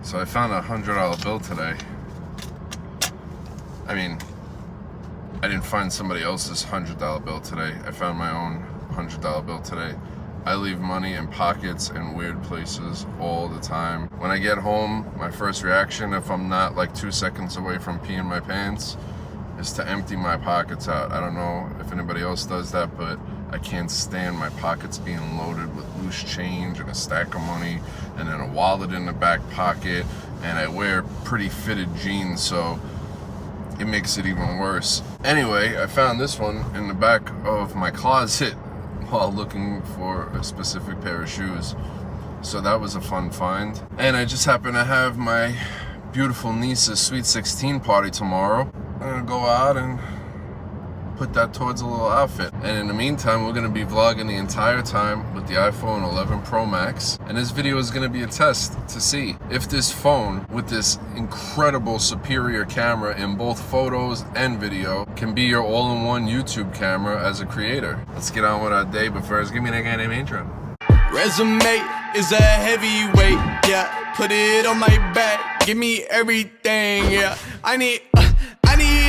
So I found a $100 bill today. I mean, I didn't find somebody else's $100 bill today. I found my own $100 bill today. I leave money in pockets in weird places all the time. When I get home, my first reaction, if I'm not like 2 seconds away from peeing my pants, is to empty my pockets out. I don't know if anybody else does that, but I can't stand my pockets being loaded with loose change and a stack of money and then a wallet in the back pocket, and I wear pretty fitted jeans, so it makes it even worse. Anyway, I found this one in the back of my closet while looking for a specific pair of shoes. So that was a fun find. And I just happen to have my beautiful niece's Sweet 16 party tomorrow. I'm gonna go out and put that towards a little outfit. And in the meantime, we're gonna be vlogging the entire time with the iPhone 11 Pro Max. And this video is gonna be a test to see if this phone with this incredible superior camera in both photos and video can be your all-in-one YouTube camera as a creator. Let's get on with our day, but first, give me that goddamn intro. Resume is a heavyweight, yeah. Put it on my back, give me everything, yeah. I need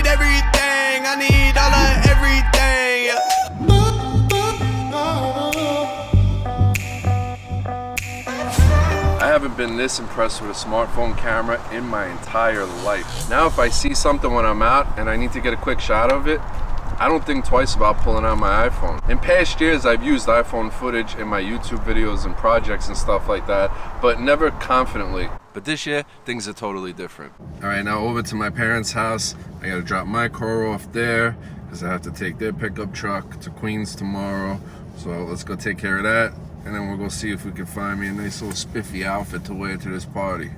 everything, I need all of everything, yeah. I haven't been this impressed with a smartphone camera in my entire life. Now if I see something when I'm out and I need to get a quick shot of it, I don't think twice about pulling out my iPhone. In past years, I've used iPhone footage in my YouTube videos and projects and stuff like that, but never confidently. But this year, things are totally different. All right, now over to my parents' house. I gotta drop my car off there because I have to take their pickup truck to Queens tomorrow. So let's go take care of that, and then we'll go see if we can find me a nice little spiffy outfit to wear to this party.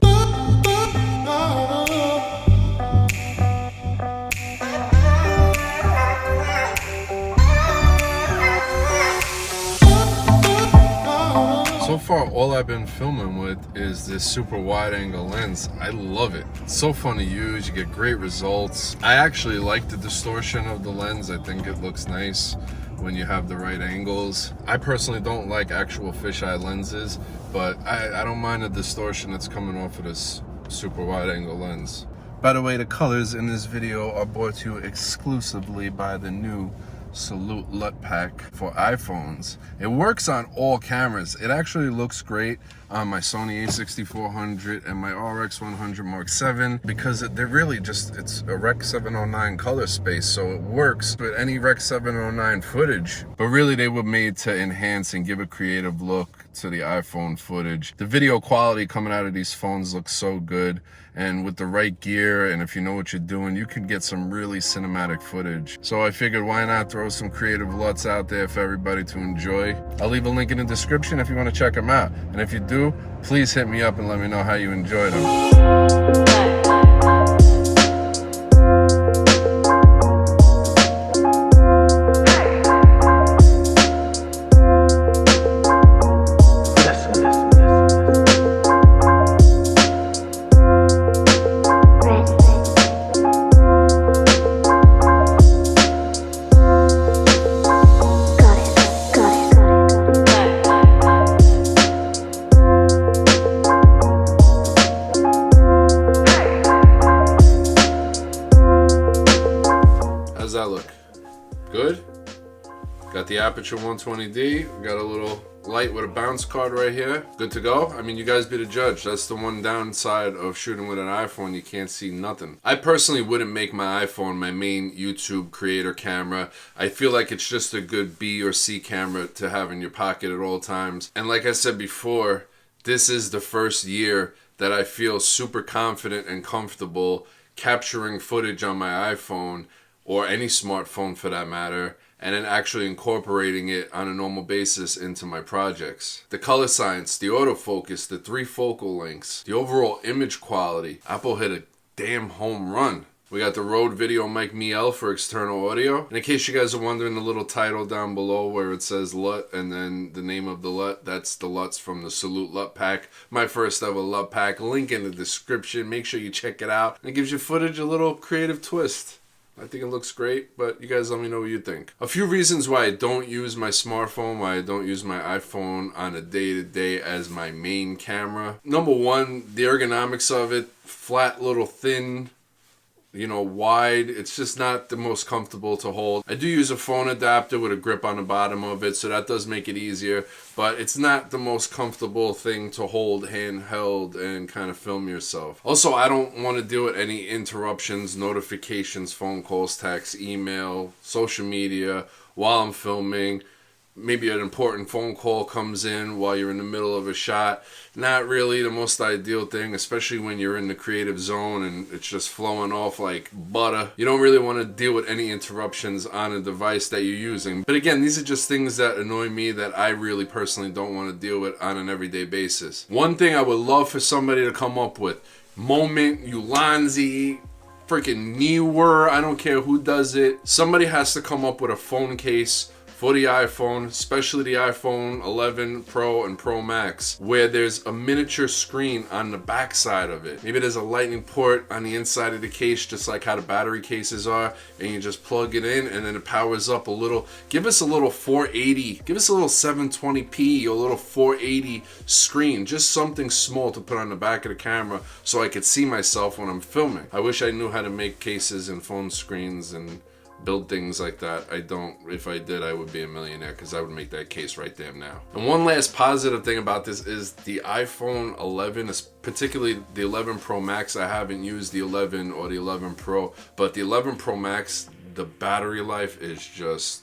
So far, all I've been filming with is this super wide angle lens. I love it. It's so fun to use. You get great results. I actually like the distortion of the lens. I think it looks nice when you have the right angles. I personally don't like actual fisheye lenses, but I don't mind the distortion that's coming off of this super wide angle lens. By the way, the colors in this video are brought to you exclusively by the new Salute LUT Pack for iPhones. It works on all cameras. It actually looks great on my Sony a6400 and my RX100 Mark VII because they're really just, it's a Rec 709 color space, so it works with any Rec 709 footage. But really they were made to enhance and give a creative look to the iPhone footage. The video quality coming out of these phones looks so good, and with the right gear and if you know what you're doing, you can get some really cinematic footage. So I figured why not throw some creative LUTs out there for everybody to enjoy. I'll leave a link in the description if you want to check them out, and if you do, please hit me up and let me know how you enjoyed them. How's that look? Good? Got the Aperture 120D. We got a little light with a bounce card right here. Good to go? I mean, you guys be the judge. That's the one downside of shooting with an iPhone. You can't see nothing. I personally wouldn't make my iPhone my main YouTube creator camera. I feel like it's just a good B or C camera to have in your pocket at all times. And like I said before, this is the first year that I feel super confident and comfortable capturing footage on my iPhone, or any smartphone for that matter, and then actually incorporating it on a normal basis into my projects. The color science, the autofocus, the 3 focal lengths, the overall image quality. Apple hit a damn home run. We got the Rode Video Mic Me-L for external audio. And in case you guys are wondering, the little title down below where it says LUT and then the name of the LUT, that's the LUTs from the Salute LUT Pack. My first ever LUT Pack. Link in the description. Make sure you check it out. It gives your footage a little creative twist. I think it looks great, but you guys let me know what you think. A few reasons why I don't use my smartphone, why I don't use my iPhone on a day-to-day as my main camera. Number one, the ergonomics of it, flat, little thin, wide. It's just not the most comfortable to hold. I do use a phone adapter with a grip on the bottom of it, so that does make it easier, but it's not the most comfortable thing to hold handheld and kind of film yourself. Also, I don't want to deal with any interruptions, notifications, phone calls, texts, email, social media while I'm filming. Maybe an important phone call comes in while you're in the middle of a shot. Not really the most ideal thing, especially when you're in the creative zone and it's just flowing off like butter. You don't really want to deal with any interruptions on a device that you're using. But again, these are just things that annoy me that I really personally don't want to deal with on an everyday basis. One thing I would love for somebody to come up with, Moment, Ulanzi, freaking Neewer, I don't care who does it. Somebody has to come up with a phone case for the iPhone, especially the iPhone 11 Pro and Pro Max, where there's a miniature screen on the back side of it. Maybe there's a lightning port on the inside of the case, just like how the battery cases are, and you just plug it in and then it powers up a little. Give us a little 480, give us a little 720p, a little 480 screen, just something small to put on the back of the camera so I could see myself when I'm filming. I wish I knew how to make cases and phone screens and build things like that. I don't. If I did, I would be a millionaire because I would make that case right there now. And one last positive thing about this is the iPhone 11, particularly the 11 Pro Max. I haven't used the 11 or the 11 Pro, but the 11 Pro Max, the battery life is just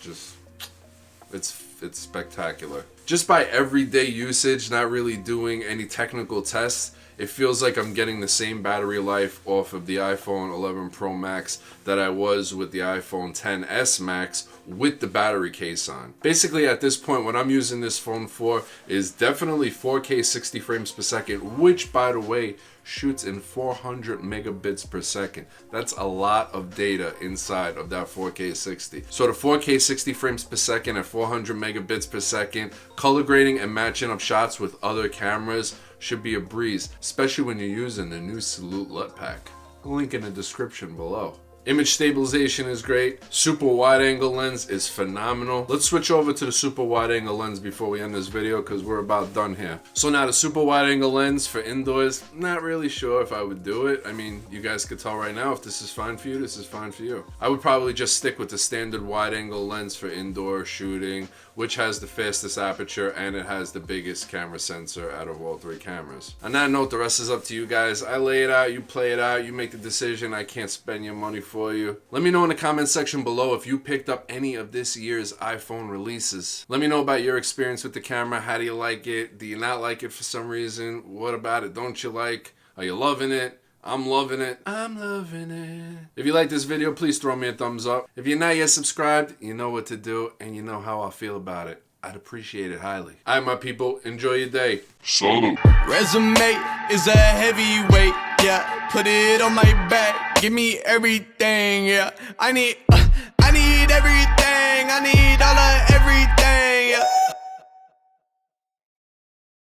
it's spectacular. Just by everyday usage, not really doing any technical tests, it feels like I'm getting the same battery life off of the iPhone 11 Pro Max that I was with the iPhone XS Max with the battery case on. Basically, at this point, what I'm using this phone for is definitely 4K 60 frames per second, which, by the way, shoots in 400 megabits per second. That's a lot of data inside of that 4K 60. So the 4K 60 frames per second at 400 megabits per second, color grading and matching up shots with other cameras should be a breeze, especially when you're using the new Salute LUT pack. Link in the description below. Image stabilization is great. Super wide angle lens is phenomenal. Let's switch over to the super wide angle lens before we end this video because we're about done here. So now the super wide angle lens for indoors, not really sure if I would do it. I mean, you guys could tell right now if this is fine for you, this is fine for you. I would probably just stick with the standard wide angle lens for indoor shooting, which has the fastest aperture and it has the biggest camera sensor out of all three cameras. On that note, the rest is up to you guys. I lay it out, you play it out, you make the decision. I can't spend your money for you. Let me know in the comment section below if you picked up any of this year's iPhone releases. Let me know about your experience with the camera. How do you like it? Do you not like it for some reason? What about it don't you like? Are you loving it? I'm loving it. I'm loving it. If you like this video, please throw me a thumbs up. If you're not yet subscribed, you know what to do and you know how I feel about it. I'd appreciate it highly. All right, my people, enjoy your day. Salute. Resume is a heavyweight, yeah. Put it on my back, give me everything, yeah. I need everything, I need all of everything, yeah.